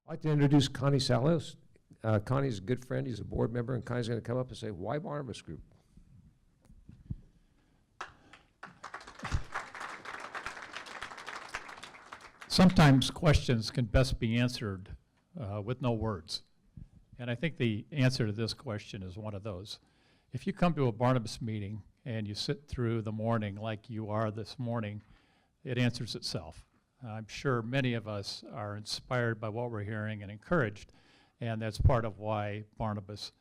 I'd like to introduce Connie Salios. Connie's a good friend. He's a board member, and Connie's going to come up and say, why Barnabas Group? Sometimes questions can best be answered with no words. And I think the answer to this question is one of those. If you come to a Barnabas meeting and you sit through the morning like you are this morning, it answers itself. I'm sure many of us are inspired by what we're hearing and encouraged, and that's part of why Barnabas.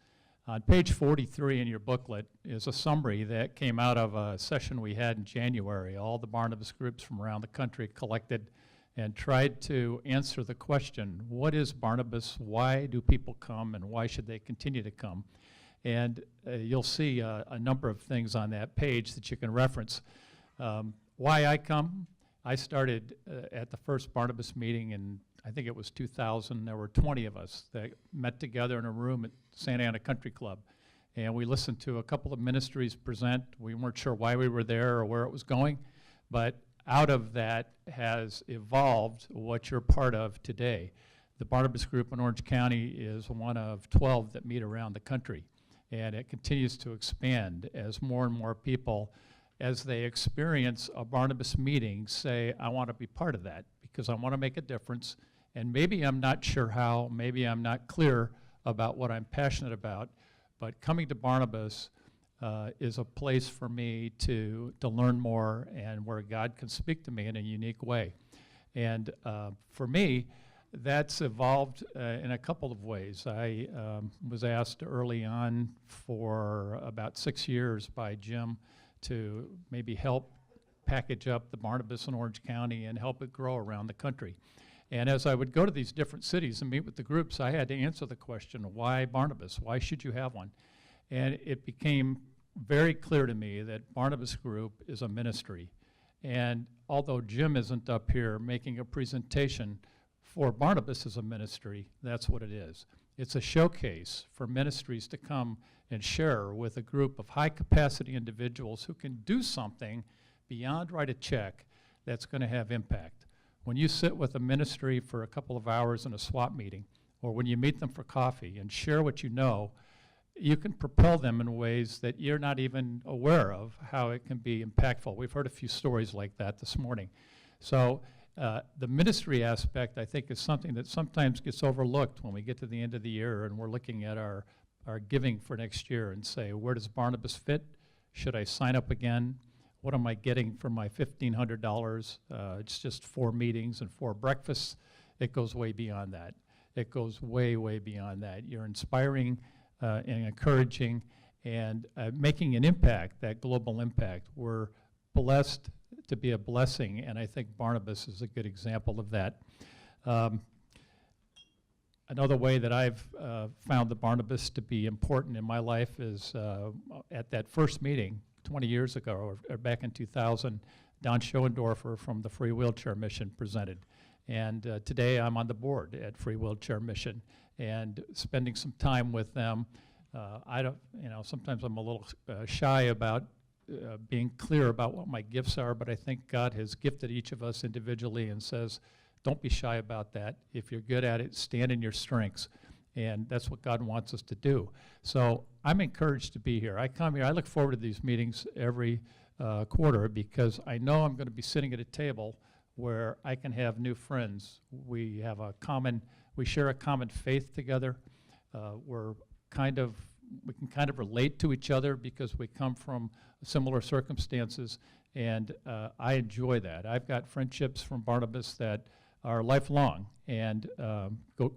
On page 43 in your booklet is a summary that came out of a session we had in January. All the Barnabas groups from around the country collected and tried to answer the question, what is Barnabas, why do people come, and why should they continue to come? And you'll see a number of things on that page that you can reference. Why I come, I started at the first Barnabas meeting in, I think it was 2000. There were 20 of us that met together in a room at Santa Ana Country Club. And we listened to a couple of ministries present. We weren't sure why we were there or where it was going, but out of that has evolved what you're part of today. The Barnabas Group in Orange County is one of 12 that meet around the country, and it continues to expand as more and more people, as they experience a Barnabas meeting, say, I want to be part of that because I want to make a difference, and maybe I'm not sure how, maybe I'm not clear about what I'm passionate about, but coming to Barnabas is a place for me to learn more and where God can speak to me in a unique way. And for me, that's evolved in a couple of ways. I was asked early on for about 6 years by Jim to maybe help package up the Barnabas in Orange County and help it grow around the country. And as I would go to these different cities and meet with the groups, I had to answer the question, why Barnabas? Why should you have one? And it became very clear to me that Barnabas Group is a ministry. And although Jim isn't up here making a presentation for Barnabas as a ministry, that's what it is. It's a showcase for ministries to come and share with a group of high-capacity individuals who can do something beyond write a check that's going to have impact. When you sit with a ministry for a couple of hours in a swap meeting, or when you meet them for coffee and share what you know, you can propel them in ways that you're not even aware of how it can be impactful. We've heard a few stories like that this morning. So the ministry aspect, I think, is something that sometimes gets overlooked when we get to the end of the year and we're looking at our giving for next year and say, where does Barnabas fit? Should I sign up again? What am I getting for my $1,500? It's just 4 meetings and 4 breakfasts. It goes way beyond that. It goes way, way beyond that. You're inspiring and encouraging and making an impact, that global impact. We're blessed to be a blessing, and I think Barnabas is a good example of that. Another way that I've found the Barnabas to be important in my life is at that first meeting 20 years ago, or back in 2000, Don Schoendorfer from the Free Wheelchair Mission presented. And today I'm on the board at Free Wheelchair Mission and spending some time with them. Sometimes I'm a little shy about being clear about what my gifts are, but I think God has gifted each of us individually and says, don't be shy about that. If you're good at it, stand in your strengths. And that's what God wants us to do. So I'm encouraged to be here. I come here, I look forward to these meetings every quarter because I know I'm going to be sitting at a table where I can have new friends. We share a common faith together. We can kind of relate to each other because we come from similar circumstances, and I enjoy that. I've got friendships from Barnabas that are lifelong and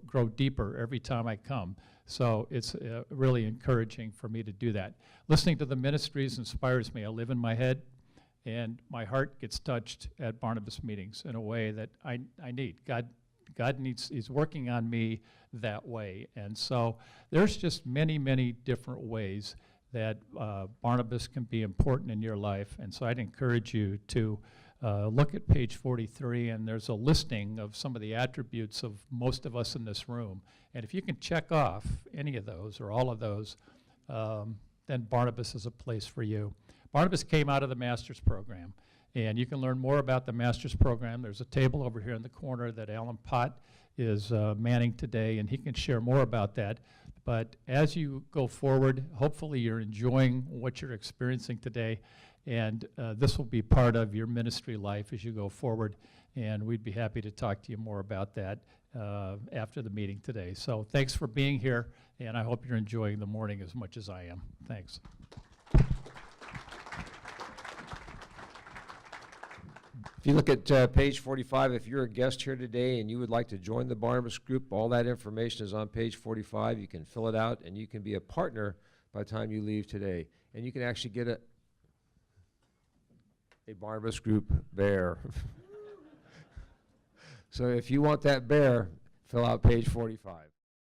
grow deeper every time I come. So it's really encouraging for me to do that. Listening to the ministries inspires me. I live in my head, and my heart gets touched at Barnabas meetings in a way that I need. God needs, he's working on me that way. And so there's just many, many different ways that Barnabas can be important in your life. And so I'd encourage you to look at page 43, and there's a listing of some of the attributes of most of us in this room. And if you can check off any of those or all of those, then Barnabas is a place for you. Barnabas came out of the master's program, and you can learn more about the master's program. There's a table over here in the corner that Alan Pott is manning today, and he can share more about that. But as you go forward, hopefully you're enjoying what you're experiencing today, and this will be part of your ministry life as you go forward, and we'd be happy to talk to you more about that after the meeting today. So thanks for being here, and I hope you're enjoying the morning as much as I am. Thanks. If you look at page 45, if you're a guest here today and you would like to join the Barnabas Group, all that information is on page 45. You can fill it out, and you can be a partner by the time you leave today. And you can actually get a Barnabas Group bear. So if you want that bear, fill out page 45.